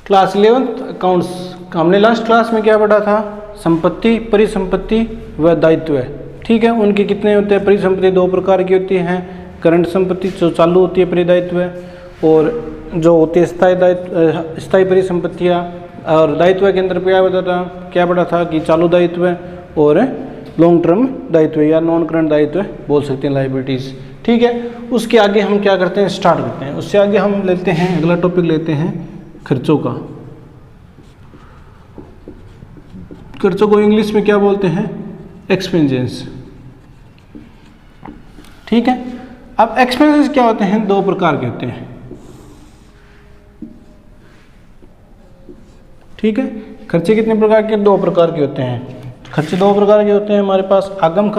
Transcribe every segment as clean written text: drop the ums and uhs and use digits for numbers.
Class 11th accounts. हमने last class में क्या पढ़ा था? संपत्ति, परिसंपत्ति व दायित्व। ठीक है, उनके कितने होते हैं? परिसंपत्ति दो प्रकार की होती हैं, करंट संपत्ति जो चालू होती है परिदायित्व, और जो होती है स्थायी परिसंपत्तियाँ। और दायित्व के अंदर क्या पढ़ा था कि चालू दायित्व और लॉन्ग टर्म दायित्व या नॉन करंट दायित्व बोल सकते हैं, लायबिलिटीज़। ठीक है, उसके आगे हम क्या करते हैं? स्टार्ट करते हैं। उससे आगे हम लेते हैं, अगला टॉपिक लेते हैं खर्चों का। खर्चों को इंग्लिश में क्या बोलते हैं? एक्सपेंसेस। ठीक है, अब एक्सपेंसेस क्या होते हैं? दो प्रकार के होते हैं। ठीक है, खर्चे कितने प्रकार के? दो प्रकार के होते हैं। खर्चे दो प्रकार के होते हैं हमारे पास, आगम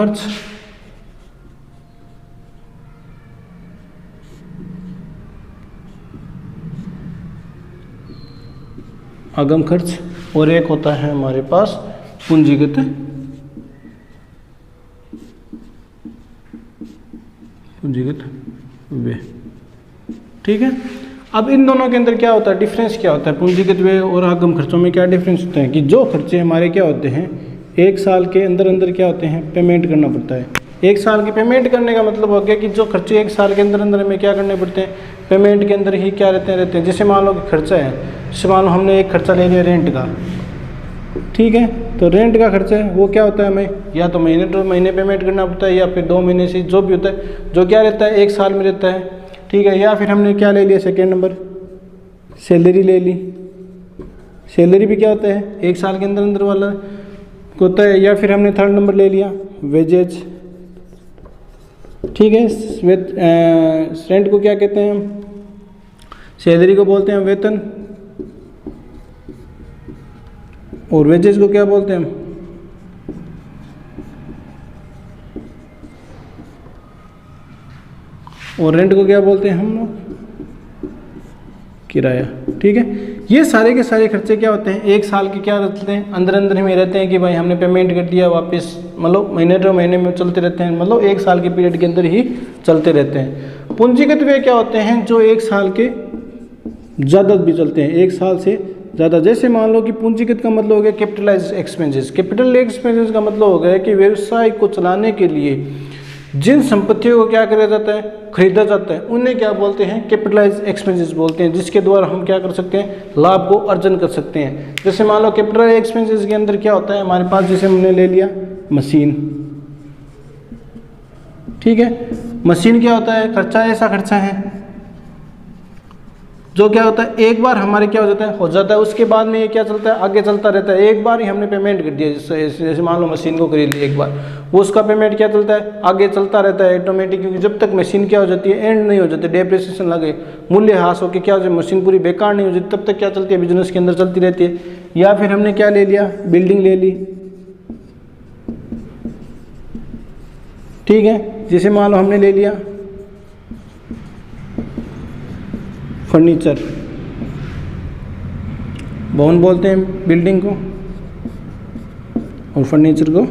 खर्च और एक होता है हमारे पास पूंजीगत व्यय। ठीक है, अब इन दोनों के अंदर क्या होता है? डिफरेंस क्या होता है? पूंजीगत व्यय और आगम खर्चों में क्या डिफरेंस होता है कि जो खर्चे हमारे क्या होते हैं, एक साल के अंदर अंदर क्या होते हैं? पेमेंट करना पड़ता है। एक साल की पेमेंट करने का मतलब हो गया कि जो खर्चे एक साल के अंदर अंदर हमें क्या करने पड़ते हैं? पेमेंट के अंदर ही क्या रहते हैं। जैसे मान लो कि खर्चा है, जैसे मान लो हमने एक खर्चा ले लिया रेंट का। ठीक है, तो रेंट का खर्चा है वो क्या होता है? हमें या तो महीने टू महीने पेमेंट करना पड़ता है, या फिर 2 महीने से, जो भी होता है, जो क्या रहता है एक साल में रहता है। ठीक है, या फिर हमने क्या ले लिया? सेकेंड नंबर सैलरी ले ली। सैलरी भी क्या होता है? एक साल के अंदर अंदर वाला होता है। या फिर हमने थर्ड नंबर ले लिया वेजेज। ठीक है, रेंट को क्या कहते हैं हम? सैलरी को बोलते हैं वेतन, और वेजेज को क्या बोलते हैं हम? और रेंट को क्या बोलते हैं हम लोग? किराया। ठीक है, ये सारे के सारे खर्चे क्या होते हैं? एक साल के क्या रहते हैं? अंदर अंदर में रहते हैं कि भाई हमने पेमेंट कर दिया, वापस मतलब महीने टू महीने में चलते रहते हैं, मतलब एक साल के पीरियड के अंदर ही चलते रहते हैं। पूंजीगत व्यय क्या होते हैं? जो एक साल के ज़्यादा भी चलते हैं, एक साल से ज़्यादा। जैसे मान लो कि पूंजीगत का मतलब हो गया कैपिटलाइज एक्सपेंसेस। कैपिटल एक्सपेंसेस का मतलब हो गया कि व्यवसाय को चलाने के लिए जिन संपत्तियों को क्या किया जाता है? खरीदा जाता है, उन्हें क्या बोलते हैं? कैपिटलाइज एक्सपेंसेस बोलते हैं, जिसके द्वारा हम क्या कर सकते हैं? लाभ को अर्जन कर सकते हैं। जैसे मान लो कैपिटल एक्सपेंसेस के अंदर क्या होता है हमारे पास? जैसे हमने ले लिया मशीन। ठीक है, मशीन क्या होता है? खर्चा, ऐसा खर्चा है जो क्या होता है? एक बार हमारे क्या हो जाता है, उसके बाद में ये क्या चलता है? आगे चलता रहता है। एक बार ही हमने पेमेंट कर दिया, जैसे मान लो मशीन को खरीद लिया एक बार, वो उसका पेमेंट क्या चलता है? आगे चलता रहता है ऑटोमेटिक, क्योंकि जब तक मशीन क्या हो जाती है? एंड नहीं हो जाती, डेप्रिसिएशन लगे, मूल्य ह्रास होकर क्या हो जाए? मशीन पूरी बेकार नहीं हो जाती, तब तक क्या चलती है? बिजनेस के अंदर चलती रहती है। या फिर हमने क्या ले लिया? बिल्डिंग ले ली। ठीक है, जैसे मान लो हमने ले लिया फर्नीचर, भवन बोलते हैं बिल्डिंग को, और फर्नीचर को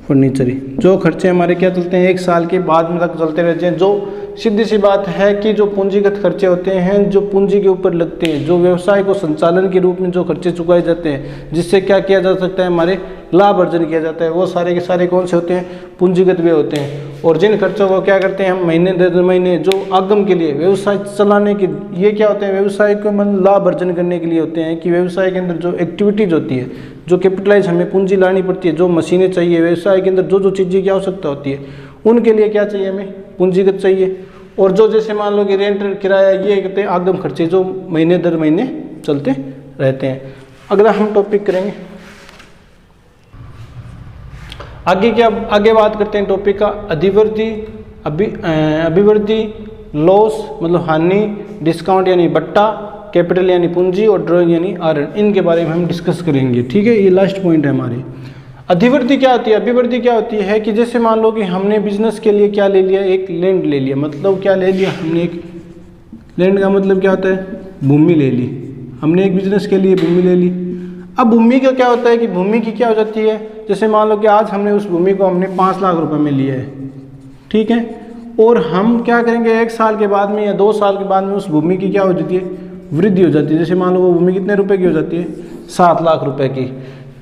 फर्नीचर ही। जो खर्चे हमारे क्या चलते हैं? एक साल के बाद में तक चलते रहते हैं। जो सीधी सी बात है कि जो पूंजीगत खर्चे होते हैं, जो पूंजी के ऊपर लगते हैं, जो व्यवसाय को संचालन के रूप में जो खर्चे चुकाए जाते हैं, जिससे क्या किया जा सकता है? हमारे लाभ अर्जन किया जाता है, वो सारे के सारे कौन से होते हैं? पूंजीगत व्यय होते हैं। और जिन खर्चों को क्या करते हैं हम? महीने दर महीने जो आगम के लिए, व्यवसाय चलाने के, ये क्या होते हैं? व्यवसाय को मतलब लाभ अर्जन करने के लिए होते हैं, कि व्यवसाय के अंदर जो एक्टिविटीज होती है, जो कैपिटलाइज हमें पूंजी लानी पड़ती है, जो मशीनें चाहिए, व्यवसाय के अंदर जो जो चीज़ें की आवश्यकता होती है, उनके लिए क्या चाहिए? हमें पूंजीगत चाहिए। और जो जैसे मान लो कि रेंट, किराया, ये कहते हैं आगम खर्चे, जो महीने दर महीने चलते रहते हैं। अगला हम टॉपिक करेंगे आगे बात करते हैं टॉपिक का अभिवृद्धि, लॉस मतलब हानि, डिस्काउंट यानी बट्टा, कैपिटल यानी पूंजी, और ड्रॉइंग यानी आरण। इनके बारे में हम डिस्कस करेंगे। ठीक है, ये लास्ट पॉइंट है हमारे। अधिवृद्धि क्या होती है? अभिवृद्धि क्या होती है कि जैसे मान लो कि हमने बिजनेस के लिए क्या ले लिया? एक लैंड ले लिया। मतलब क्या ले लिया हमने? एक लैंड का मतलब क्या होता है? भूमि ले ली। हमने एक बिजनेस के लिए भूमि ले ली। अब भूमि का क्या होता है कि भूमि की क्या हो जाती है? जैसे मान लो कि आज हमने उस भूमि को हमने 5 लाख रुपए में लिया है। ठीक है, और हम क्या करेंगे? 1 साल के बाद में या 2 साल के बाद में उस भूमि की क्या हो जाती है? वृद्धि हो जाती है। जैसे मान लो वो भूमि कितने रुपए की हो जाती है, 7 लाख रुपए की।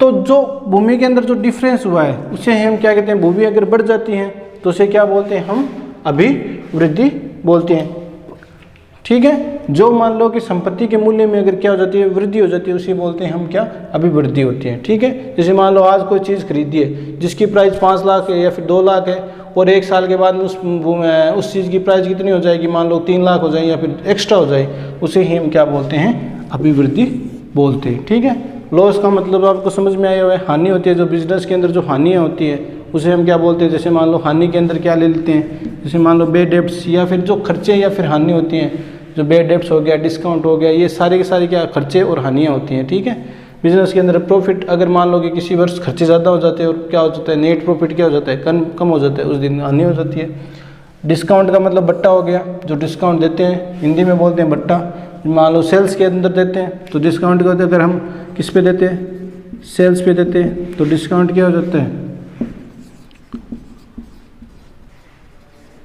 तो जो भूमि के अंदर जो डिफरेंस हुआ है उसे हम क्या कहते हैं, भूमि अगर बढ़ जाती है तो उसे क्या बोलते हैं, हम अभिवृद्धि बोलते हैं। ठीक है, जो मान लो कि संपत्ति के मूल्य में अगर क्या हो जाती है, वृद्धि हो जाती है, उसे बोलते हैं हम क्या, अभिवृद्धि होती है। ठीक है, जैसे मान लो आज कोई चीज़ खरीदी है जिसकी प्राइस 5 लाख है या फिर 2 लाख है, और 1 साल के बाद में उस चीज़ की प्राइस कितनी हो जाएगी, मान लो 3 लाख हो जाए या फिर एक्स्ट्रा हो जाए, उसे ही हम क्या बोलते हैं, अभिवृद्धि बोलते हैं। ठीक है, लॉस का मतलब आपको समझ में आया हुआ है, हानि होती है, जो बिजनेस के अंदर जो हानियाँ होती है उसे हम क्या बोलते हैं। जैसे मान लो हानि के अंदर क्या ले लेते हैं, जैसे मान लो बेड डेब्ट्स, या फिर जो खर्चे या फिर हानि होती हैं, जो बेड डेब्ट्स हो गया, डिस्काउंट हो गया, ये सारे के सारे क्या खर्चे और हानियाँ होती हैं। ठीक है, बिजनेस के अंदर प्रॉफिट, अगर मान लो कि किसी वर्ष खर्चे ज़्यादा हो जाते हैं और क्या हो जाता है, नेट प्रॉफिट क्या हो जाता है, कम हो जाता है, उस दिन हानि हो जाती है। डिस्काउंट का मतलब बट्टा हो गया, जो डिस्काउंट देते हैं हिंदी में बोलते हैं बट्टा। मान लो सेल्स के अंदर देते हैं तो डिस्काउंट का अगर हम किस पे देते हैं, सेल्स पे देते हैं, तो डिस्काउंट क्या हो जाता है,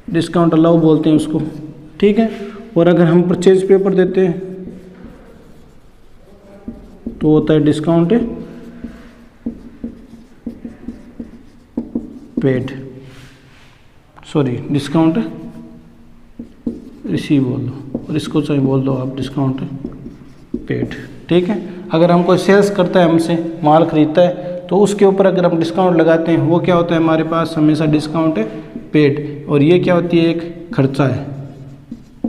डिस्काउंट अलाउ बोलते हैं उसको। ठीक है, और अगर हम परचेज पेपर देते हैं तो होता है discount paid, sorry discount receive बोल दो, और इसको चाहे बोल दो आप डिस्काउंट पेड। ठीक है, अगर हम कोई सेल्स करता है, हमसे माल खरीदता है, तो उसके ऊपर अगर हम डिस्काउंट लगाते हैं, वो क्या होता है हमारे पास हमेशा डिस्काउंट पेड। और ये क्या होती है, एक खर्चा है,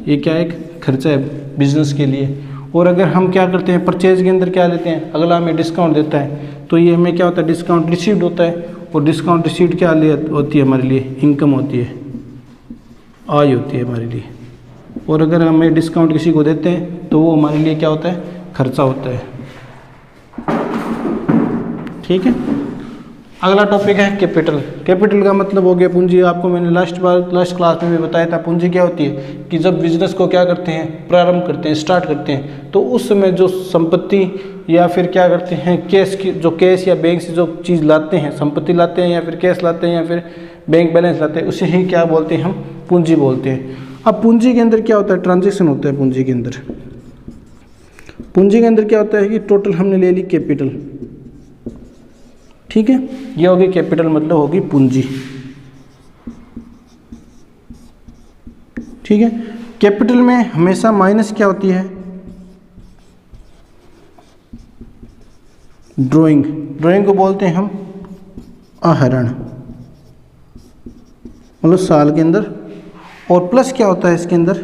ये क्या एक खर्चा है बिजनेस के लिए। और अगर हम क्या करते हैं, परचेज के अंदर क्या लेते हैं, अगला हमें डिस्काउंट देता है, तो ये हमें क्या होता है, डिस्काउंट रिसीव्ड होता है। और डिस्काउंट रिसीव्ड क्या होती है हमारे लिए, इनकम होती है, आय होती है हमारे लिए। और अगर हमें डिस्काउंट किसी को देते हैं तो वो हमारे लिए क्या होता है, खर्चा होता है। ठीक है, अगला टॉपिक है कैपिटल। कैपिटल का मतलब हो गया पूंजी। आपको मैंने लास्ट क्लास में भी बताया था, पूंजी क्या होती है कि जब बिजनेस को क्या करते हैं, प्रारंभ करते हैं, स्टार्ट करते हैं, तो उस समय जो संपत्ति या फिर क्या करते हैं, कैश या बैंक से जो चीज़ लाते हैं, संपत्ति लाते हैं या फिर कैश लाते हैं या फिर बैंक बैलेंस लाते हैं, उसे ही क्या बोलते हैं, हम पूंजी बोलते हैं। अब पूंजी के अंदर क्या होता है, ट्रांजेक्शन होता है पूंजी के अंदर। पूंजी के अंदर क्या होता है कि टोटल हमने ले ली कैपिटल। ठीक है, ये होगी कैपिटल, मतलब होगी पूंजी। ठीक है, कैपिटल में हमेशा माइनस क्या होती है, ड्राइंग। ड्राइंग को बोलते हैं हम आहरण, मतलब साल के अंदर। और प्लस क्या होता है इसके अंदर,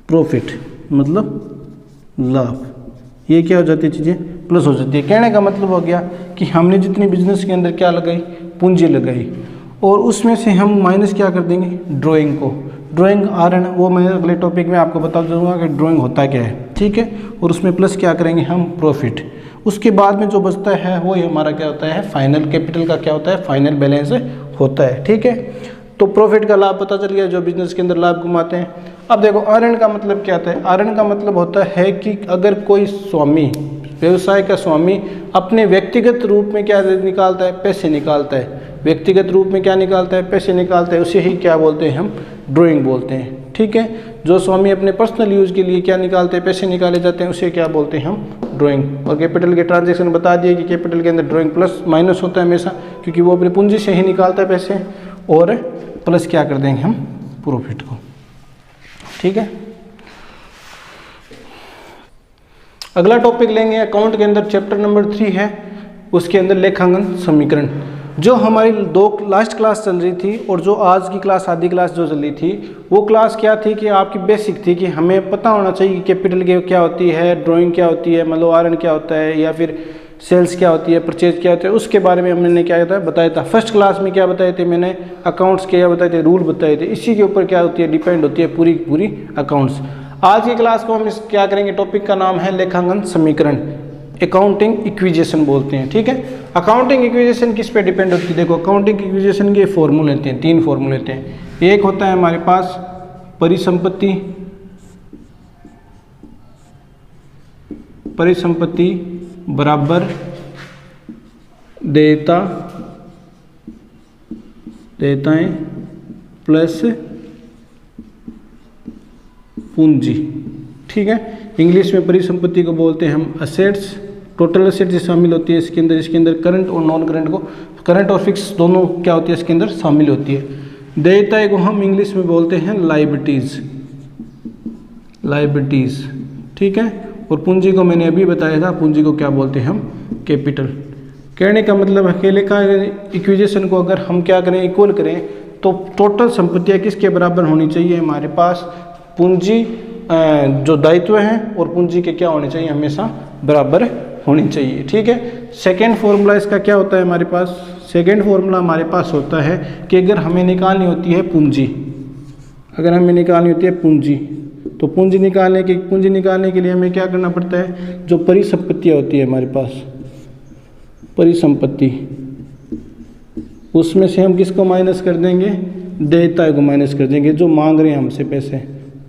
प्रॉफिट, मतलब लाभ। ये क्या हो जाती है, चीज़ें प्लस हो जाती है। कहने का मतलब हो गया कि हमने जितनी बिजनेस के अंदर क्या लगाई, पूंजी लगाई, और उसमें से हम माइनस क्या कर देंगे, ड्राइंग को। ड्राइंग आहरण, वो मैं अगले टॉपिक में आपको बता दूंगा कि ड्राइंग होता क्या है। ठीक है, और उसमें प्लस क्या करेंगे हम, प्रॉफिट। उसके बाद में जो बचता है वो ही हमारा क्या होता है, फाइनल कैपिटल का क्या होता है, फाइनल बैलेंस होता है। ठीक है, तो प्रॉफिट का लाभ पता चल गया, जो बिजनेस के अंदर लाभ कमाते हैं। अब देखो आहरण का मतलब क्या होता है। आहरण का मतलब होता है कि अगर कोई स्वामी, व्यवसाय का स्वामी अपने व्यक्तिगत रूप में क्या निकालता है, पैसे निकालता है। व्यक्तिगत रूप में क्या निकालता है, पैसे निकालता है, उसे ही क्या बोलते हैं, हम ड्राइंग बोलते हैं। ठीक है, जो स्वामी अपने पर्सनल यूज के लिए क्या निकालते हैं, पैसे निकाले जाते हैं, उसे क्या बोलते हैं, हम ड्राइंग। और कैपिटल के ट्रांजेक्शन बता दिए कि कैपिटल के अंदर ड्राइंग प्लस माइनस होता है हमेशा, क्योंकि वो अपनी पूंजी से ही निकालता है पैसे, और प्लस क्या कर देंगे हम, प्रॉफिट को। ठीक है, अगला टॉपिक लेंगे अकाउंट के अंदर, चैप्टर नंबर 3 है, उसके अंदर लेखांकन समीकरण। जो हमारी लास्ट क्लास चल रही थी और जो आज की क्लास, आधी क्लास जो चल रही थी, वो क्लास क्या थी कि आपकी बेसिक थी कि हमें पता होना चाहिए कि कैपिटल के क्या होती है, ड्राइंग क्या होती है, मतलब आहरण क्या होता है, या फिर सेल्स क्या होती है, परचेज क्या होता है, उसके बारे में हमने क्या बताया था। फर्स्ट क्लास में क्या बताए थे मैंने, अकाउंट्स क्या बताए थे, रूल बताए थे। इसी के ऊपर क्या होती है, डिपेंड होती है पूरी पूरी अकाउंट्स। आज की क्लास को हम क्या करेंगे, टॉपिक का नाम है लेखांकन समीकरण, अकाउंटिंग इक्विजेशन बोलते हैं। ठीक है, अकाउंटिंग इक्विजेशन किस पे डिपेंड होती है, देखो अकाउंटिंग इक्विजेशन के फॉर्मूले होते हैं, 3 फॉर्मूले होते हैं। एक होता है हमारे पास परिसंपत्ति, परिसंपत्ति बराबर देयता, देयताएं प्लस पूंजी। ठीक है, इंग्लिश में परिसंपत्ति को बोलते हैं हम असेट्स। टोटल असेट्स शामिल होती है इसके अंदर करंट और नॉन करंट को, करंट और फिक्स दोनों क्या होती है इसके अंदर शामिल होती है। देयताएं को हम इंग्लिश में बोलते हैं लाइबिलिटीज। ठीक है, और पूंजी को मैंने अभी बताया था, पूंजी को क्या बोलते हैं हम, कैपिटल। कहने का मतलब अकेले का इक्विजेशन को अगर हम क्या करें, इक्वल करें, तो टोटल संपत्तियां किसके बराबर होनी चाहिए हमारे पास, पूंजी जो दायित्व हैं और पूंजी के क्या होने चाहिए, हमेशा बराबर होनी चाहिए। ठीक है, सेकेंड फॉर्मूला इसका क्या होता है हमारे पास, सेकेंड फॉर्मूला हमारे पास होता है कि अगर हमें निकालनी होती है पूंजी, अगर हमें निकालनी होती है पूंजी, तो पूंजी निकालने के लिए हमें क्या करना पड़ता है, जो परिसंपत्तियाँ होती है हमारे पास, परिसंपत्ति, उसमें से हम किसको माइनस कर देंगे, देयता को माइनस कर देंगे। जो मांग रहे हैं हमसे पैसे,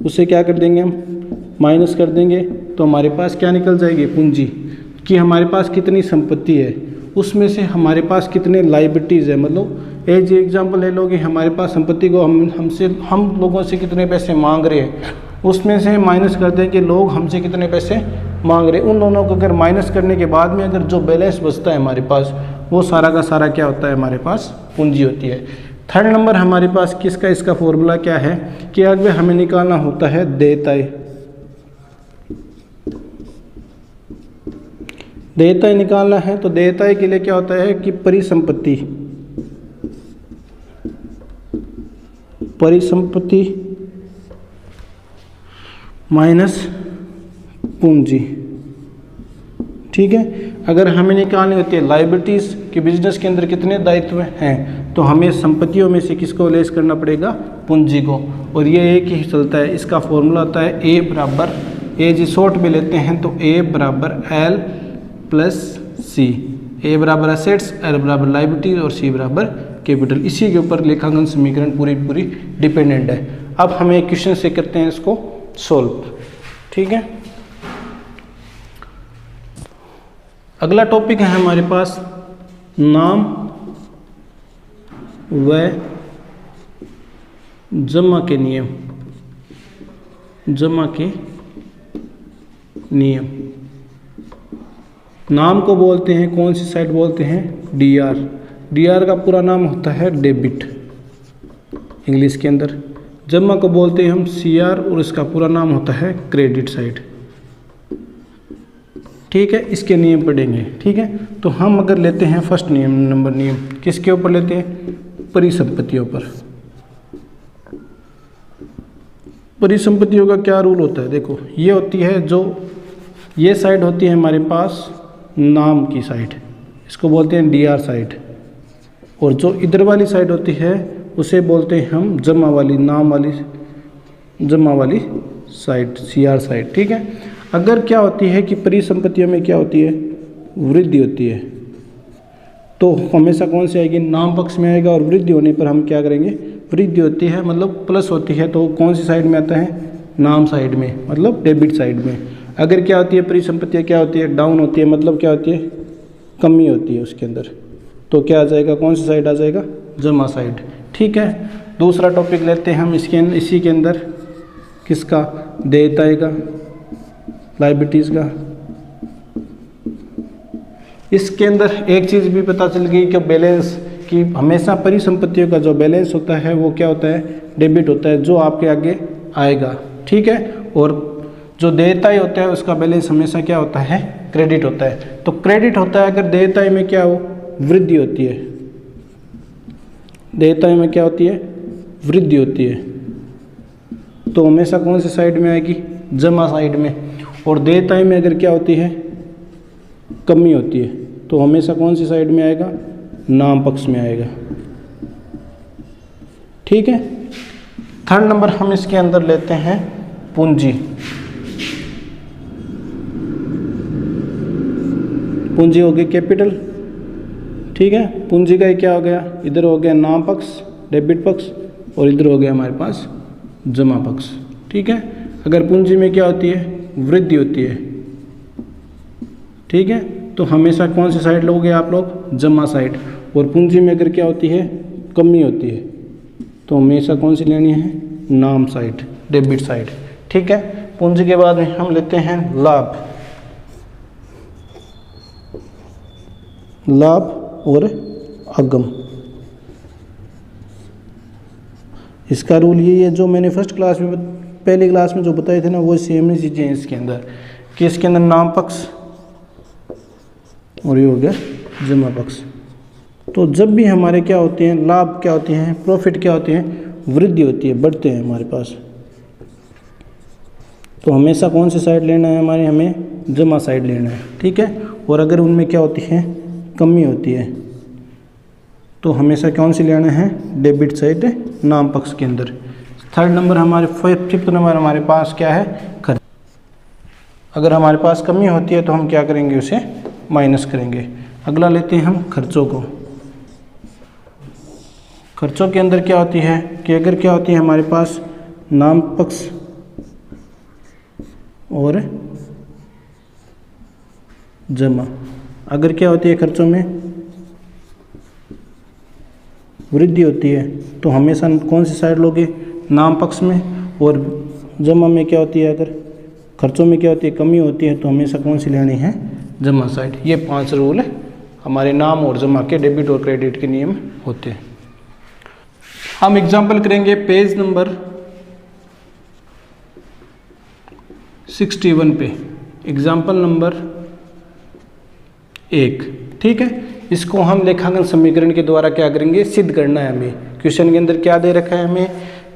उसे क्या कर देंगे हम, माइनस कर देंगे। तो हमारे पास क्या निकल जाएगी, पूंजी, कि हमारे पास कितनी संपत्ति है, उसमें से हमारे पास कितने लाइबिलिटीज़ है। मतलब एज एग्जांपल ले लो कि हमारे पास संपत्ति को हम लोगों से कितने पैसे मांग रहे हैं, उसमें से माइनस कर दें कि लोग हमसे कितने पैसे मांग रहे हैं। उन दोनों को अगर माइनस करने के बाद में अगर जो बैलेंस बचता है हमारे पास, वो सारा का सारा क्या होता है, हमारे पास पूंजी होती है। थर्ड नंबर हमारे पास किसका, इसका फॉर्मूला क्या है कि अगर हमें निकालना होता है देयताएं निकालना है, तो देयताएं के लिए क्या होता है कि परिसंपत्ति माइनस पूंजी। ठीक है, अगर हमें निकालनी होती है लायबिलिटीज़ कि बिजनेस के अंदर कितने दायित्व हैं, तो हमें संपत्तियों में से किसको लेस करना पड़ेगा, पूंजी को। और ये एक ही चलता है, इसका फॉर्मूला होता है ए बराबर, ए जी शॉर्ट में लेते हैं तो ए बराबर एल प्लस सी, ए बराबर असेट्स, एल बराबर लायबिलिटीज और सी बराबर कैपिटल। इसी के ऊपर लेखांकन समीकरण पूरी डिपेंडेंट है। अब हम एक क्वेश्चन से करते हैं इसको सोल्व। ठीक है, अगला टॉपिक है हमारे पास नाम व जमा के नियम। नाम को बोलते हैं, कौन सी साइड बोलते हैं, डीआर का पूरा नाम होता है डेबिट इंग्लिश के अंदर। जमा को बोलते हैं हम सीआर और इसका पूरा नाम होता है क्रेडिट साइड। ठीक है, इसके नियम पढ़ेंगे। ठीक है, तो हम अगर लेते हैं फर्स्ट नियम किसके ऊपर लेते हैं, परिसंपत्तियों पर। परिसंपत्तियों का क्या रूल होता है, देखो ये होती है, जो ये साइड होती है हमारे पास नाम की साइड, इसको बोलते हैं डीआर साइड, और जो इधर वाली साइड होती है उसे बोलते हैं हम जमा वाली साइड, सीआर साइड। ठीक है, अगर क्या होती है कि परिसंपत्तियों में क्या होती है, वृद्धि होती है, तो हमेशा कौन सी आएगी, नाम पक्ष में आएगा। और वृद्धि होने पर हम क्या करेंगे, वृद्धि होती है मतलब प्लस होती है, तो कौन सी साइड में आता है, नाम साइड में, मतलब डेबिट साइड में। अगर क्या होती है, परिसंपत्तियाँ क्या होती है, डाउन होती है, मतलब क्या होती है, कमी होती है उसके अंदर, तो क्या आ जाएगा, कौन सी साइड आ जाएगा, जमा साइड। ठीक है, दूसरा टॉपिक लेते हैं हम इसी के अंदर किसका, देयताएं का, लायबिलिटीज़ का। इसके अंदर एक चीज़ भी पता चल गई कि बैलेंस, कि हमेशा परिसंपत्तियों का जो बैलेंस होता है वो क्या होता है, डेबिट होता है, जो आपके आगे आएगा। ठीक है, और जो देयताएं होता है उसका बैलेंस हमेशा क्या होता है, क्रेडिट होता है। तो क्रेडिट होता है अगर देयताएं में क्या हो, वृद्धि होती है, देयताएं में क्या होती है, वृद्धि होती है, तो हमेशा कौन सी साइड में आएगी, जमा साइड में। और देयताएं में अगर क्या होती है, कमी होती है, तो हमेशा कौन सी साइड में आएगा, नाम पक्ष में आएगा। ठीक है, थर्ड नंबर हम इसके अंदर लेते हैं पूंजी। पूंजी हो गई कैपिटल। ठीक है, पूंजी का क्या हो गया, इधर हो गया नाम पक्ष, डेबिट पक्ष, और इधर हो गया हमारे पास जमा पक्ष। ठीक है, अगर पूंजी में क्या होती है, वृद्धि होती है, ठीक है, तो हमेशा कौन सी साइड लोगे आप लोग, जमा साइड। और पूंजी में अगर क्या होती है, कमी होती है, तो हमेशा कौन सी लेनी है, नाम साइड, डेबिट साइड। ठीक है। पूंजी के बाद में हम लेते हैं लाभ, लाभ और आगम। इसका रूल यही है जो मैंने फर्स्ट क्लास में पहली क्लास में जो बताए थे ना, वो सेम ही चीज़ें हैं इसके अंदर, कि इसके अंदर नाम पक्ष और ये हो गया जमा पक्ष। तो जब भी हमारे क्या होते हैं, लाभ क्या होते हैं, प्रॉफिट क्या होते हैं, वृद्धि होती है, बढ़ते हैं हमारे पास, तो हमेशा कौन सी साइड लेना है हमारे, हमें जमा साइड लेना है, ठीक है। और अगर उनमें क्या होती है, कमी होती है, तो हमेशा कौन सी लेना है, डेबिट साइड नाम पक्ष के अंदर। थर्ड नंबर हमारे, फिफ्थ नंबर हमारे पास क्या है, खर्च। अगर हमारे पास कमी होती है तो हम क्या करेंगे, उसे माइनस करेंगे। अगला लेते हैं हम खर्चों को। खर्चों के अंदर क्या होती है कि अगर क्या होती है हमारे पास नाम पक्ष और जमा, अगर क्या होती है खर्चों में वृद्धि होती है तो हमेशा कौन सी साइड लोगे, नाम पक्ष में। और जमा में क्या होती है, अगर खर्चों में क्या होती है, कमी होती है, तो हमेशा कौन सी लेनी है, जमा साइड। ये 5 रूल है हमारे नाम और जमा के, डेबिट और क्रेडिट के नियम होते हैं। हम एग्जाम्पल करेंगे पेज नंबर 61 पे, एग्जाम्पल नंबर 1, ठीक है। इसको हम लेखांकन समीकरण के द्वारा क्या करेंगे, सिद्ध करना है हमें। क्वेश्चन के अंदर क्या दे रखा है हमें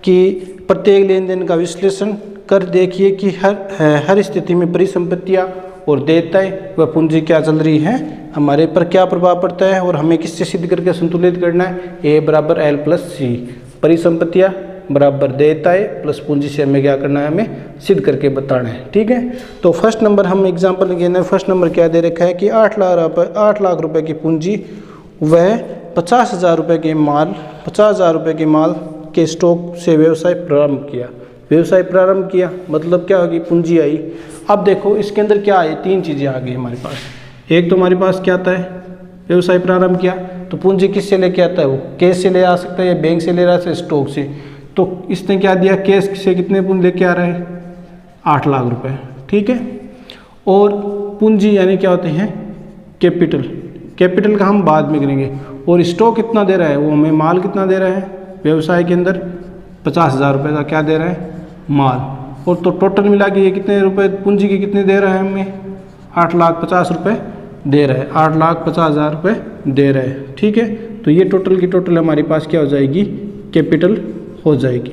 कि प्रत्येक लेन देन का विश्लेषण कर देखिए कि हर स्थिति में परिसंपत्तियां और देयताएं व पूंजी क्या चल रही है, हमारे पर क्या प्रभाव पड़ता है, और हमें किससे सिद्ध करके संतुलित करना है, ए बराबर एल प्लस सी, परिसंपत्तियां बराबर देयताएं प्लस पूंजी से हमें क्या करना है, हमें सिद्ध करके बताना है, ठीक है। तो फर्स्ट नंबर हम एग्जांपल के अंदर फर्स्ट नंबर क्या दे रखा है कि 8 लाख रुपए की पूंजी वह 50,000 रुपये के माल 50,000 रुपये के माल के स्टॉक से व्यवसाय प्रारंभ किया। व्यवसाय प्रारंभ किया मतलब क्या होगी, पूंजी आई। अब देखो इसके अंदर क्या आई, 3 चीज़ें आ गई हमारे पास। एक तो हमारे पास क्या आता है, व्यवसाय प्रारंभ किया तो पूंजी किससे लेके आता है, वो कैश से ले आ सकता है या बैंक से ले रहा है, स्टॉक से। तो इसने क्या दिया, कैश से कितने पूंजी लेके आ रहा है, 8 लाख रुपए, ठीक है। और पूंजी यानी क्या होते हैं, कैपिटल। कैपिटल का हम बाद में करेंगे। और स्टॉक कितना दे रहा है, वो हमें माल कितना दे रहा है, व्यवसाय के अंदर 50,000 रुपये का क्या दे रहा है, माल। और तो टोटल मिला के ये कितने रुपए पूंजी के कितने दे रहा है हमें, 8,50,000 रुपये दे रहा है, 8,50,000 रुपये दे रहा है, ठीक है। तो ये टोटल की टोटल हमारे पास क्या हो जाएगी, कैपिटल हो जाएगी।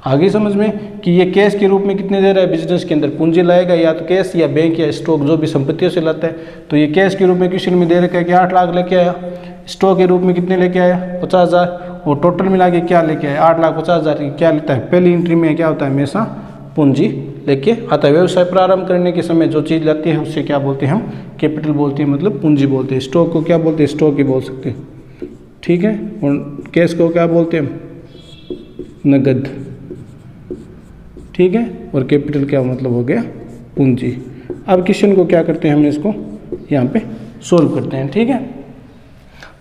आगे समझ में कि ये कैश के रूप में कितने दे रहा है, बिजनेस के अंदर पूंजी लाएगा या तो कैश या बैंक या स्टॉक, जो भी संपत्तियों से लाता है। तो ये कैश के रूप में क्वेश्चन में दे रखा है कि 8 लाख लेके आया, स्टॉक के रूप में कितने लेके आया, 50,000, और टोटल मिला के क्या लेके आया, 8,50,000 की क्या लेता है, पहली एंट्री में क्या होता है, हमेशा पूंजी लेके आता है। व्यवसाय प्रारंभ करने के समय जो चीज़ लाती है उससे क्या बोलते हैं हम, कैपिटल बोलते हैं, मतलब पूंजी बोलते हैं। स्टॉक को क्या बोलते हैं, स्टॉक ही बोल सकते हैं, ठीक है। और कैश को क्या बोलते हैं, नगद, ठीक है। और कैपिटल क्या मतलब हो गया, पूंजी। अब क्वेश्चन को क्या करते हैं, हम इसको यहाँ पे सोल्व करते हैं, ठीक है।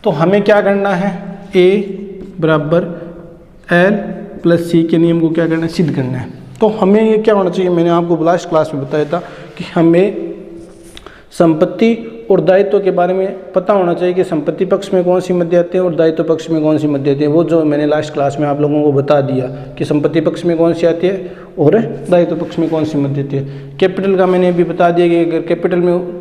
तो हमें क्या करना है, ए बराबर एल प्लस सी के नियम को क्या करना है, सिद्ध करना है। तो हमें ये क्या होना चाहिए, मैंने आपको लास्ट क्लास में बताया था कि हमें संपत्ति और दायित्व के बारे में पता होना चाहिए कि संपत्ति पक्ष में कौन सी मध्य आती है और दायित्व पक्ष में कौन सी मध्य आती है। वो जो मैंने लास्ट क्लास में आप लोगों को बता दिया कि संपत्ति पक्ष में कौन सी आती है और दायित्व पक्ष में कौन सी मध्य आती है। कैपिटल का मैंने अभी बता दिया कि अगर कैपिटल में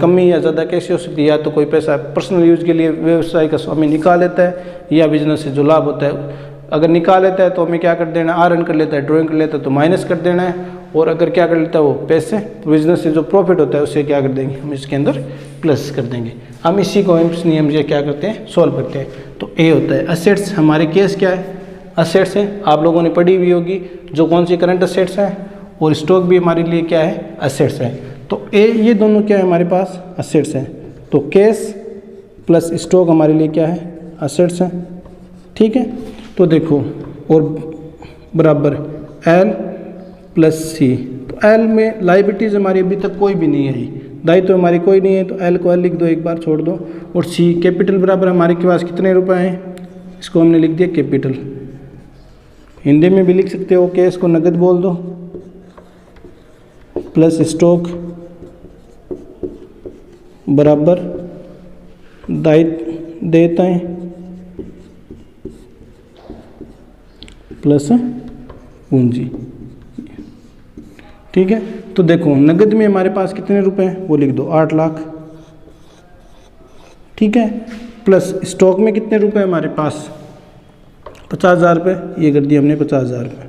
कमी या ज़्यादा कैसे हो सकती है, या तो कोई पैसा पर्सनल यूज़ के लिए व्यवसाय का स्वामी निकाल लेता है, या बिजनेस से जो लाभ होता है अगर निकाल लेता है तो हमें क्या कर देना, आरन कर लेता है, ड्राइंग कर लेता है तो माइनस कर देना है। और अगर क्या कर लेता है वो पैसे बिजनेस से जो प्रॉफिट होता है उससे क्या कर देंगे, हम इसके अंदर प्लस कर देंगे। हम इसी को इस नियम से क्या करते हैं, सॉल्व करते हैं। तो ए होता है असेट्स, हमारे केस क्या है, असेट्स है, आप लोगों ने पढ़ी हुई होगी जो कौन सी करंट असेट्स हैं, और स्टॉक भी हमारे लिए क्या है, असेट्स है। तो ए ये दोनों क्या है हमारे पास, असेट्स हैं। तो कैश प्लस स्टॉक हमारे लिए क्या है, असेट्स हैं, ठीक है। तो देखो और बराबर एल प्लस सी। तो एल में लाइबिलिटीज़ हमारी अभी तक कोई भी नहीं आई, दायित्व हमारी कोई नहीं है, तो एल को एल लिख दो, एक बार छोड़ दो। और सी कैपिटल बराबर हमारे के पास कितने रुपए हैं, इसको हमने लिख दिया कैपिटल। हिंदी में भी लिख सकते हो, कैश को नगद बोल दो, प्लस स्टॉक बराबर दायित्व देयताएं प्लस पूंजी। ठीक है, तो देखो नगद में हमारे पास कितने रुपए हैं वो लिख दो 8 लाख। ठीक है, प्लस स्टॉक में कितने रुपए हमारे पास 50,000 रुपये, ये कर दिया हमने 50,000 रुपये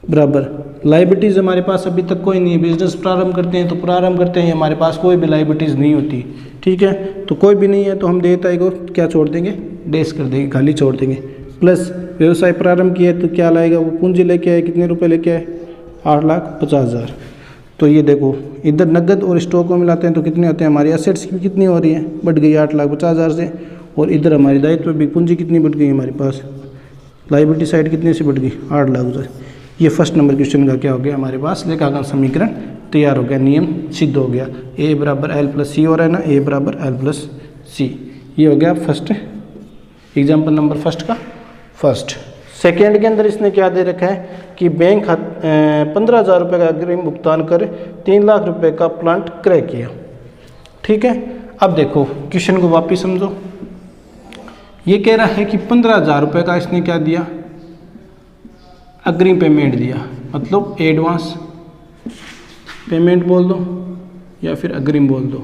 बराबर। लाइबिलिटीज़ हमारे पास अभी तक कोई नहीं है, बिजनेस प्रारंभ करते हैं तो प्रारंभ करते हैं हमारे पास कोई भी लाइबिलिटीज़ नहीं होती। ठीक है, तो कोई भी नहीं है तो हम देयताएं को क्या छोड़ देंगे, डैश कर देंगे, खाली छोड़ देंगे। प्लस व्यवसाय प्रारंभ किया तो क्या लाएगा वो पूंजी लेके आए, कितने रुपए लेके आए 8,50,000। तो ये देखो इधर नगद और स्टॉक को मिलाते हैं तो कितने होते हैं, हमारी एसेट्स की कितनी हो रही है, बढ़ गई 8,50,000 से, और इधर हमारी दायित्व भी पूंजी कितनी बढ़ गई हमारे पास, लाइबिलिटी साइड कितने से बढ़ गई 8,00,000। ये फर्स्ट नंबर क्वेश्चन का क्या हो गया हमारे पास, लेखांकन समीकरण तैयार हो गया, नियम सिद्ध हो गया। ए बराबर एल प्लस सी हो रहा है ना, ए बराबर एल प्लस सी, ये हो गया फर्स्ट एग्जाम्पल नंबर फर्स्ट का फर्स्ट। सेकेंड के अंदर इसने क्या दे रखा है कि बैंक 15,000 रुपये का अग्रिम भुगतान कर 3 लाख रुपए का प्लांट क्रय किया। ठीक है, अब देखो क्वेश्चन को वापिस समझो। ये कह रहा है कि 15,000 रुपये का इसने क्या दिया, अग्रिम पेमेंट दिया, मतलब एडवांस पेमेंट बोल दो या फिर अग्रिम बोल दो।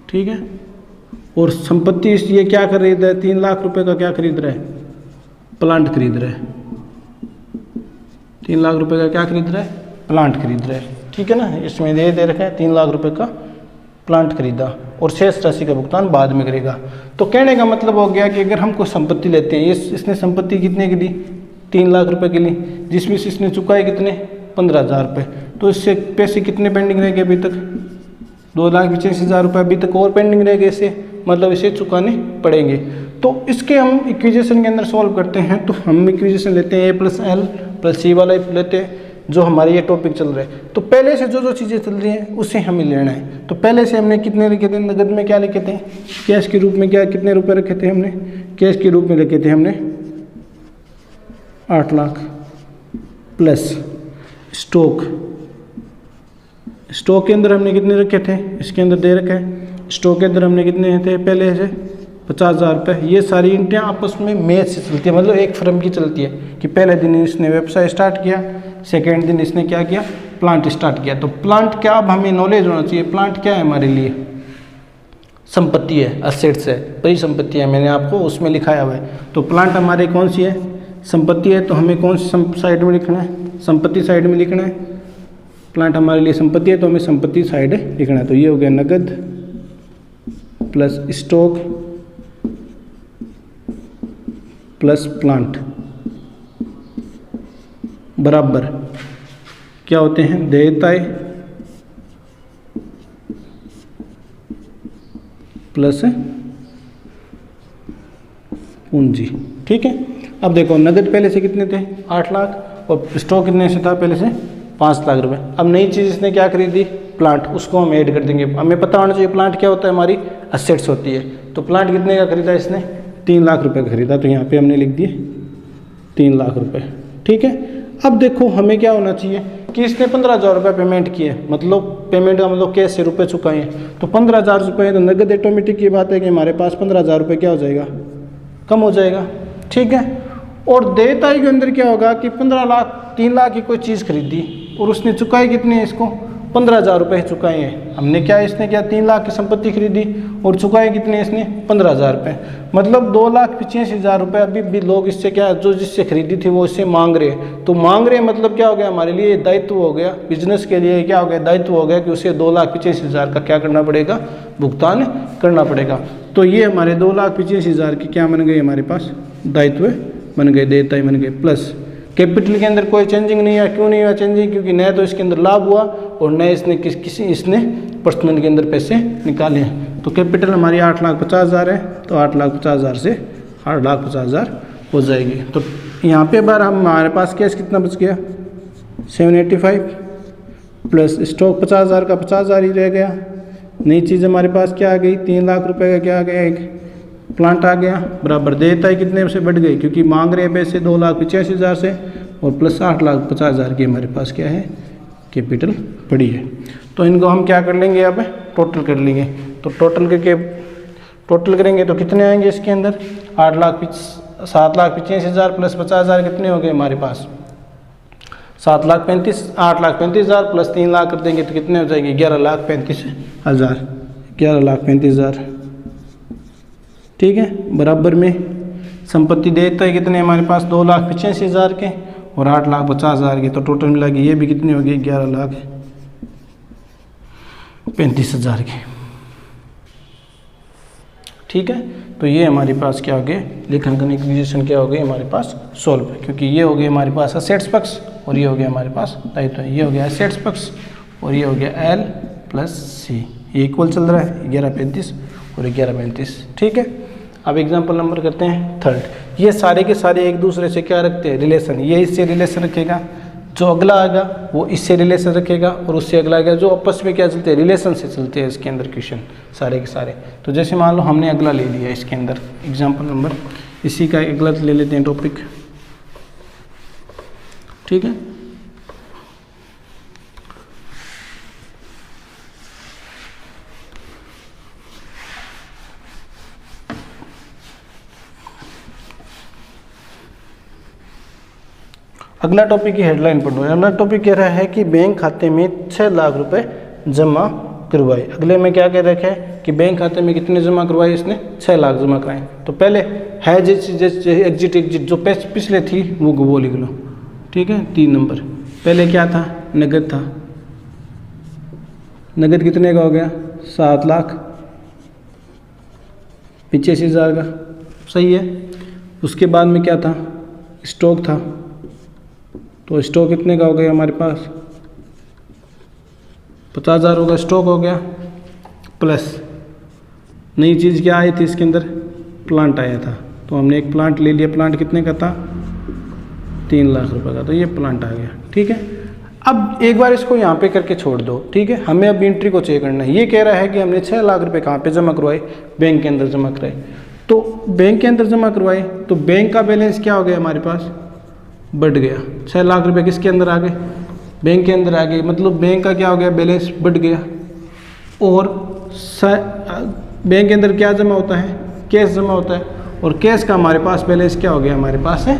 ठीक है, और संपत्ति ये क्या खरीद रहा है, 3 लाख रुपए का क्या खरीद रहा है, प्लांट खरीद रहा है। 3 लाख रुपए का क्या खरीद रहा है, प्लांट खरीद रहा है। ठीक है ना, इसमें दे रखा है 3 लाख रुपए का प्लांट खरीदा और शेष राशि का भुगतान बाद में करेगा। तो कहने का मतलब हो गया कि अगर हम कोई संपत्ति लेते हैं, इसने संपत्ति कितने की दी 3 लाख रुपए के लिए, जिसमें से इसने चुकाए कितने 15,000 रुपये, तो इससे पैसे कितने पेंडिंग रह गए अभी तक 2,85,000 रुपये अभी तक और पेंडिंग रह गए, इसे मतलब इसे चुकाने पड़ेंगे। तो इसके हम इक्विजेशन के अंदर सॉल्व करते हैं, तो हम इक्विजेशन लेते हैं ए प्लस एल प्लस सी वाला लेते हैं जो हमारे ये टॉपिक चल रहा है। तो पहले से जो चीज़ें चल रही हैं उसे हमें लेना है। तो पहले से हमने कितने लिखे थे, नगद में क्या लिखे थे, कैश के रूप में क्या कितने रुपए रखे थे हमने, कैश के रूप में लिखे थे हमने 8 लाख प्लस स्टॉक के अंदर हमने कितने रखे थे, इसके अंदर दे रखा है, स्टॉक के अंदर हमने कितने थे पहले से 50,000 रुपये। ये सारी इंटियाँ आपस में मैच से चलती है, मतलब एक फर्म की चलती है कि पहले दिन इसने व्यवसाय स्टार्ट किया, सेकेंड दिन इसने क्या किया, प्लांट स्टार्ट किया। तो प्लांट क्या, अब हमें नॉलेज होना चाहिए प्लांट क्या है हमारे लिए, संपत्ति है, असेट्स है, परिसंपत्ति है, मैंने आपको उसमें लिखाया हुआ है। तो प्लांट हमारे कौन सी है, संपत्ति है, तो हमें कौन सी साइड में लिखना है, संपत्ति साइड में लिखना है। प्लांट हमारे लिए संपत्ति है तो हमें संपत्ति साइड लिखना है। तो ये हो गया नगद प्लस स्टॉक प्लस प्लांट बराबर क्या होते हैं, देयताएं प्लस पूंजी। ठीक है, अब देखो नगद पहले से कितने थे 8 लाख और स्टॉक कितने से था पहले से 5 लाख रुपए। अब नई चीज़ इसने क्या खरीदी, प्लांट, उसको हम ऐड कर देंगे। हमें पता होना चाहिए प्लांट क्या होता है, हमारी असेट्स होती है। तो प्लांट कितने का खरीदा इसने, 3 लाख रुपए का खरीदा, तो यहाँ पे हमने लिख दिए 3 लाख रुपए। ठीक है, अब देखो हमें क्या होना चाहिए कि इसने 15,000 रुपये पेमेंट किए, मतलब पेमेंट का मतलब कैश से रुपये चुकाए हैं। तो 15,000 रुपये तो नगद ऑटोमेटिक ये बात है कि हमारे पास 15,000 रुपये क्या हो जाएगा, कम हो जाएगा। ठीक है, और देयताई के अंदर क्या होगा कि 3 लाख की कोई चीज़ खरीदी और उसने चुकाई कितने हैं, इसको 15,000 रुपये चुकाए हैं। हमने क्या, इसने क्या 3 लाख की संपत्ति खरीदी और चुकाए कितने इसने 15,000 रुपये, मतलब 2,85,000 रुपये अभी भी लोग इससे क्या, जो जिससे खरीदी थी वो इससे मांग रहे हैं। तो मांग रहे हैं मतलब क्या हो गया, हमारे लिए दायित्व हो गया, बिजनेस के लिए क्या हो गया, दायित्व हो गया कि उसे 2,85,000 का क्या करना पड़ेगा, भुगतान करना पड़ेगा। तो ये हमारे 2,85,000 की क्या बन गई, हमारे पास दायित्व बन गए, देयताएं बन गए। प्लस कैपिटल के अंदर कोई चेंजिंग नहीं है, क्यों नहीं हुआ चेंजिंग, क्योंकि न तो इसके अंदर लाभ हुआ और न इसने इसने पर्सनल के अंदर पैसे निकाले हैं। तो कैपिटल हमारी 8,50,000 है, तो 8,50,000 से 8,50,000 हो जाएगी। तो यहाँ पे बार हमारे पास कैश कितना बच गया 785 प्लस स्टॉक 50,000 का 50,000 ही रह गया। नई चीज़ हमारे पास क्या आ गई, 3 लाख रुपए का क्या आ गया, एक प्लांट आ गया, बराबर देयताएं कितने से बढ़ गई, क्योंकि मांग रहे हैं पैसे 2,85,000 से, और प्लस 8,50,000 की हमारे पास क्या है, कैपिटल पड़ी है। तो इनको हम क्या कर लेंगे, अब टोटल कर लेंगे। तो टोटल करेंगे तो कितने आएंगे इसके अंदर, 7,85,000 प्लस 50,000 कितने हो गए हमारे पास, 8,35,000 प्लस 3 लाख कर देंगे तो कितने हो जाएंगे, 11,35,000। ठीक है, बराबर में संपत्ति देता है कितने हमारे पास, 2,85,000 के और 8,50,000 के। तो टोटल मिला के ये भी कितने हो गए, 11,35,000 के। ठीक है, तो ये हमारे पास क्या हो गया, लेखांकन इक्विजिशन क्या हो गई हमारे पास सॉल्व, क्योंकि ये हो गया हमारे पास असेट्स पक्ष और ये हो गया हमारे पास दायित्व। ये हो गया एसेट्स पक्ष और ये हो गया L प्लस C, ये इक्वल चल रहा है 11,35 और 11,35। ठीक है, अब एग्जांपल नंबर करते हैं 3rd। ये सारे के सारे एक दूसरे से क्या रखते हैं, रिलेशन। ये इससे रिलेशन रखेगा, जो अगला आएगा वो इससे रिलेशन रखेगा और उससे अगला आएगा, जो आपस में क्या चलते हैं, रिलेशन से चलते हैं इसके अंदर क्वेश्चन सारे के सारे। तो जैसे मान लो हमने अगला ले लिया इसके अंदर एग्जाम्पल नंबर, इसी का अगला ले लेते हैं टॉपिक। ठीक है, अगला टॉपिक की हेडलाइन पढ़ो। अगला टॉपिक कह रहा है कि बैंक खाते में 6 लाख रुपए जमा करवाए। अगले में क्या कह रखा है कि बैंक खाते में कितने जमा करवाए, इसने 6 लाख जमा कराए। तो पहले है जैसे एग्जिट जो पिछले थी वो लिख लो। ठीक है, 3 नंबर पहले क्या था, नगद था। नगद कितने का हो गया, 7,85,000 का, सही है। उसके बाद में क्या था, स्टॉक था। तो स्टॉक कितने का हो गया हमारे पास, 50,000 होगा, स्टॉक हो गया। प्लस नई चीज़ क्या आई थी इसके अंदर, प्लांट आया था। तो हमने एक प्लांट ले लिया, प्लांट कितने का था, 3 लाख रुपए का। तो ये प्लांट आ गया। ठीक है, अब एक बार इसको यहाँ पे करके छोड़ दो। ठीक है, हमें अब एंट्री को चेक करना है। ये कह रहा है कि हमने 6 लाख रुपए कहाँ पे जमा करवाए, बैंक के अंदर जमा कराए। तो बैंक के अंदर जमा करवाए तो बैंक का बैलेंस क्या हो गया हमारे पास, बढ़ गया। 6 लाख रुपए किसके अंदर आ गए, बैंक के अंदर आ गए। मतलब बैंक का क्या हो गया, बैलेंस बढ़ गया। और बैंक के अंदर क्या जमा होता है, कैश जमा होता है। और कैश का हमारे पास बैलेंस क्या हो गया, हमारे पास है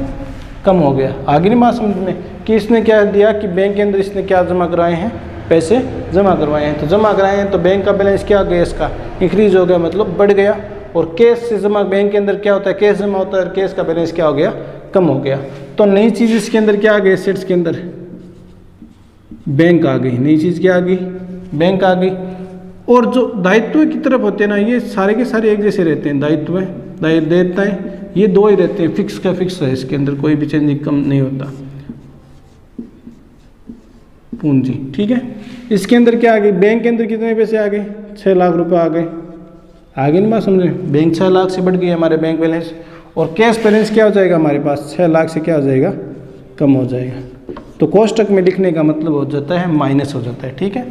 कम हो गया। आगे नहीं बात समझ में कि इसने क्या दिया कि बैंक के अंदर इसने क्या जमा कराए हैं, पैसे जमा करवाए हैं। तो जमा कराए हैं तो बैंक का बैलेंस क्या हो गया, इसका इंक्रीज हो गया, मतलब बढ़ गया। और कैश से जमा, बैंक के अंदर क्या होता है, कैश जमा होता है, और कैश का बैलेंस क्या हो गया, कम हो गया। तो नई चीज़ इसके अंदर क्या आ गई, एसेट्स के अंदर बैंक आ गई। नई चीज़ क्या आ गई, बैंक आ गई। और जो दायित्व की तरफ होते हैं ना, ये सारे के सारे एक जैसे रहते हैं। दायित्व ये 2 ही रहते हैं, फिक्स का फिक्स है, इसके अंदर कोई भी चेंजिंग कम नहीं होता। पूंजी, ठीक है। इसके अंदर क्या आ गई, बैंक के अंदर कितने पैसे आ गए, 6 लाख रुपए आ गए। आगे नहीं बात समझे, बैंक 6 लाख से बढ़ गई हमारे बैंक बैलेंस। और कैश बैलेंस क्या हो जाएगा हमारे पास, 6 लाख से क्या हो जाएगा, कम हो जाएगा। तो कोष्टक में लिखने का मतलब हो जाता है माइनस हो जाता है। ठीक है,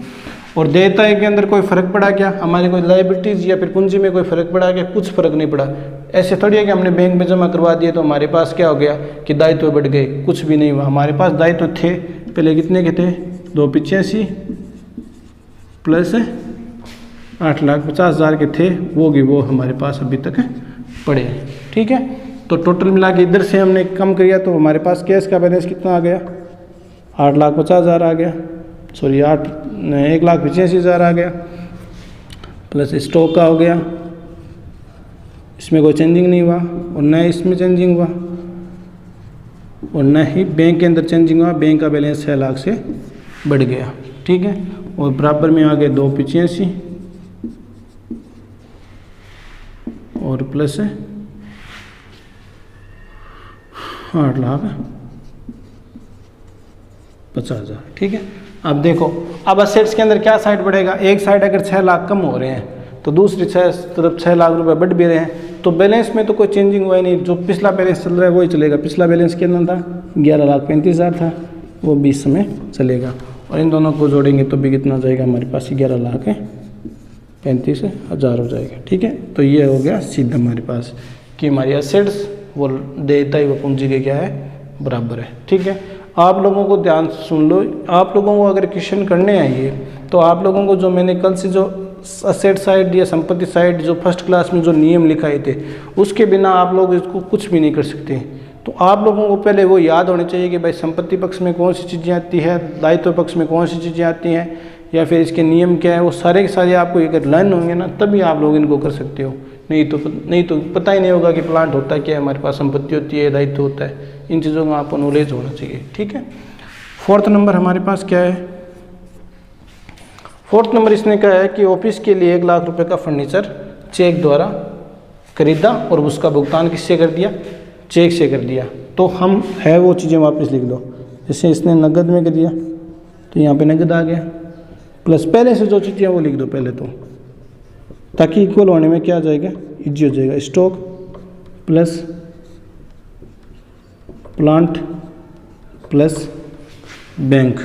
और देयता के अंदर कोई फर्क पड़ा क्या, हमारे कोई लायबिलिटीज या फिर पूंजी में कोई फर्क पड़ा क्या, कुछ फर्क नहीं पड़ा। ऐसे थोड़ी है कि हमने बैंक में जमा करवा दिए तो हमारे पास क्या हो गया कि दायित्व बढ़ गए, कुछ भी नहीं हुआ। हमारे पास दायित्व थे पहले कितने के थे, 285 प्लस 8,50,000 के थे, वो हमारे पास अभी तक पड़े हैं। ठीक है, तो टोटल मिला के इधर से हमने कम किया तो हमारे पास कैश का बैलेंस कितना आ गया, 8,50,000 आ गया, सॉरी 1,85,000 आ गया। प्लस स्टॉक का हो गया, इसमें कोई चेंजिंग नहीं हुआ और न इसमें चेंजिंग हुआ और न ही बैंक के अंदर चेंजिंग हुआ। बैंक का बैलेंस 6 लाख से बढ़ गया। ठीक है, और बराबर में आ गए 285 और प्लस 8,50,000। ठीक है, अब देखो, अब असेट्स के अंदर क्या साइड बढ़ेगा, एक साइड अगर 6 लाख कम हो रहे हैं तो दूसरी तरफ 6 लाख रुपए बढ़ भी रहे हैं। तो बैलेंस में तो कोई चेंजिंग हुआ ही नहीं, जो पिछला बैलेंस चल रहा है वही चलेगा। पिछला बैलेंस कितना था, 11,35,000 था, वो 20 में चलेगा। और इन दोनों को जोड़ेंगे तो भी कितना हो जाएगा हमारे पास, 11,35,000 हो जाएगा। ठीक है, तो ये हो गया सीधा हमारे पास कि हमारी असेट्स वो देयता ही वो पूंजी के क्या है, बराबर है। ठीक है, आप लोगों को ध्यान से सुन लो, आप लोगों को अगर क्वेश्चन करने आइए तो आप लोगों को जो मैंने कल से जो असेट साइड या संपत्ति साइड जो फर्स्ट क्लास में जो नियम लिखाए थे उसके बिना आप लोग इसको कुछ भी नहीं कर सकते। तो आप लोगों को पहले वो याद होने चाहिए कि भाई संपत्ति पक्ष में कौन सी चीज़ें आती है, दायित्व पक्ष में कौन सी चीज़ें आती हैं, या फिर इसके नियम क्या है, वो सारे के सारे आपको अगर लर्न होंगे ना तभी आप लोग इनको कर सकते हो। नहीं तो पता ही नहीं होगा कि प्लांट होता क्या है, हमारे पास संपत्ति होती है, दायित्व होता है, इन चीज़ों का आपको नॉलेज होना चाहिए। ठीक है। फोर्थ नंबर हमारे पास क्या है, फोर्थ नंबर इसने कहा है कि ऑफिस के लिए 1 लाख रुपए का फर्नीचर चेक द्वारा खरीदा और उसका भुगतान किससे कर दिया, चेक से कर दिया। तो हम है वो चीज़ें वापस लिख दो, जैसे इसने नगद में कर दिया तो यहाँ पे नगद आ गया, प्लस पहले से जो चीज़ें वो लिख दो पहले तो, ताकि इक्वल होने में क्या आ जाएगा, इजी हो जाएगा। Stock plus plant plus bank.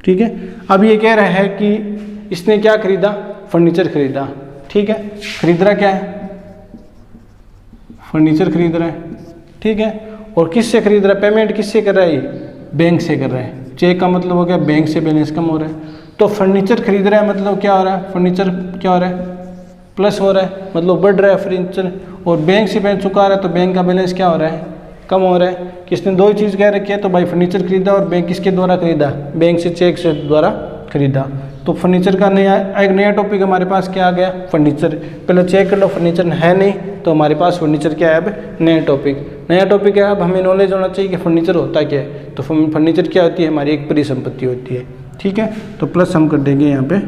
ठीक है। अब ये कह रहा है कि इसने क्या खरीदा, फर्नीचर खरीदा। ठीक है, खरीद रहा क्या है, फर्नीचर खरीद रहा है। ठीक है, और किससे खरीद रहा है, पेमेंट किससे कर रहा है, बैंक से कर रहा है। चेक का मतलब हो गया बैंक से बैलेंस कम हो रहा है, तो फर्नीचर खरीद रहा है मतलब क्या हो रहा है, फर्नीचर क्या हो रहा है, प्लस हो रहा है, मतलब बढ़ रहा है फर्नीचर। और बैंक से बैंक चुका रहा है तो बैंक का बैलेंस क्या हो रहा है, कम हो रहा है। किसने दो ही चीज़ कह रखी है, तो भाई फर्नीचर खरीदा और बैंक किसके द्वारा खरीदा, बैंक से चेक से द्वारा खरीदा। तो फर्नीचर का एक नया टॉपिक हमारे पास क्या आ गया, फर्नीचर। पहले चेक कर लो, फर्नीचर है नहीं तो हमारे पास फर्नीचर क्या है, अब नया टॉपिक है। अब हमें नॉलेज होना चाहिए कि फर्नीचर होता क्या है। तो फर्नीचर क्या होती है, हमारी एक परिसंपत्ति होती है। ठीक है, तो प्लस हम कर देंगे यहाँ पे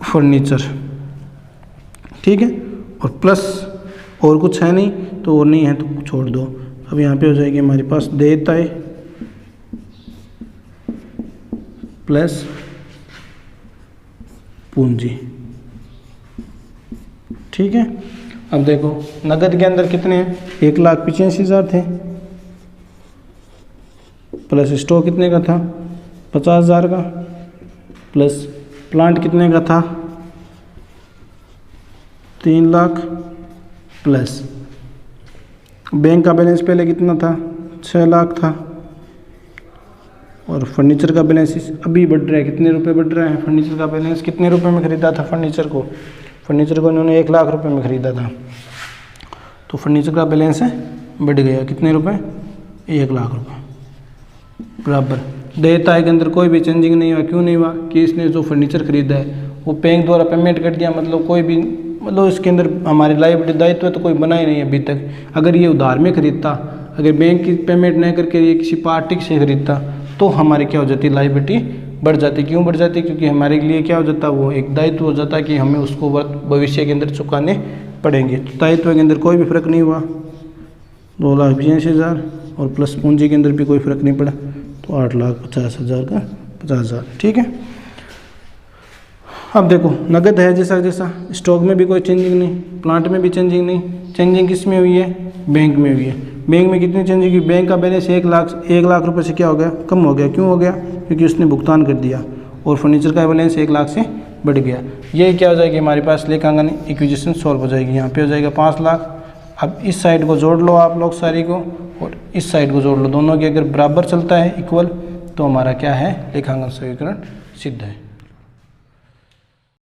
फर्नीचर। ठीक है, और प्लस और कुछ है नहीं तो और नहीं है तो छोड़ दो। अब यहाँ पे हो जाएगी हमारे पास देयताएं प्लस पूंजी। ठीक है, अब देखो नगद के अंदर कितने हैं, 1,85,000 थे, प्लस स्टॉक कितने का था, 50,000 का, प्लस प्लांट कितने का था, 3 लाख, प्लस बैंक का बैलेंस पहले कितना था, 6 लाख था, और फर्नीचर का बैलेंस अभी बढ़ रहा है, कितने रुपए बढ़ रहा है, फर्नीचर का बैलेंस कितने रुपए में खरीदा था, फर्नीचर को इन्होंने 1 लाख रुपए में खरीदा था, तो फर्नीचर का बैलेंस है बढ़ गया, कितने रुपए, 1 लाख रुपए बराबर। देयता के अंदर कोई भी चेंजिंग नहीं हुआ, क्यों नहीं हुआ, कि इसने जो फर्नीचर खरीदा है वो बैंक द्वारा पेमेंट कर दिया, मतलब कोई भी इसके अंदर हमारी लायबिलिटी दायित्व तो कोई बना ही नहीं अभी तक। अगर ये उधार में खरीदता, अगर बैंक की पेमेंट नहीं करके ये किसी पार्टी से खरीदता तो हमारी क्या हो जाती, लायबिलिटी बढ़ जाती। क्यों बढ़ जाती, क्योंकि हमारे लिए क्या हो जाता, वो एक दायित्व हो जाता कि हमें उसको भविष्य के अंदर चुकाने पड़ेंगे। तो दायित्व के अंदर कोई भी फर्क नहीं हुआ, 2,82,000, और प्लस पूंजी के अंदर भी कोई फर्क नहीं पड़ा, तो 8,50,000 का 50,000। ठीक है, अब देखो नगद है जैसा, स्टॉक में भी कोई चेंजिंग नहीं, प्लांट में भी चेंजिंग नहीं, चेंजिंग किस में हुई है, बैंक में हुई है। बैंक में कितनी चेंजिंग हुई, बैंक का बैलेंस 1 लाख रुपए से क्या हो गया, कम हो गया। क्यों हो गया, क्योंकि उसने भुगतान कर दिया, और फर्नीचर का बैलेंस 1 लाख से बढ़ गया। ये क्या हो जाएगी हमारे पास, लेखांकन इक्विजिशन सॉल्व हो जाएगी। यहाँ पे हो जाएगा 5 लाख। अब इस साइड को जोड़ लो आप लोग सारी को, और इस साइड को जोड़ लो, दोनों के अगर बराबर चलता है इक्वल, तो हमारा क्या है, लेखांकन समीकरण सिद्ध है।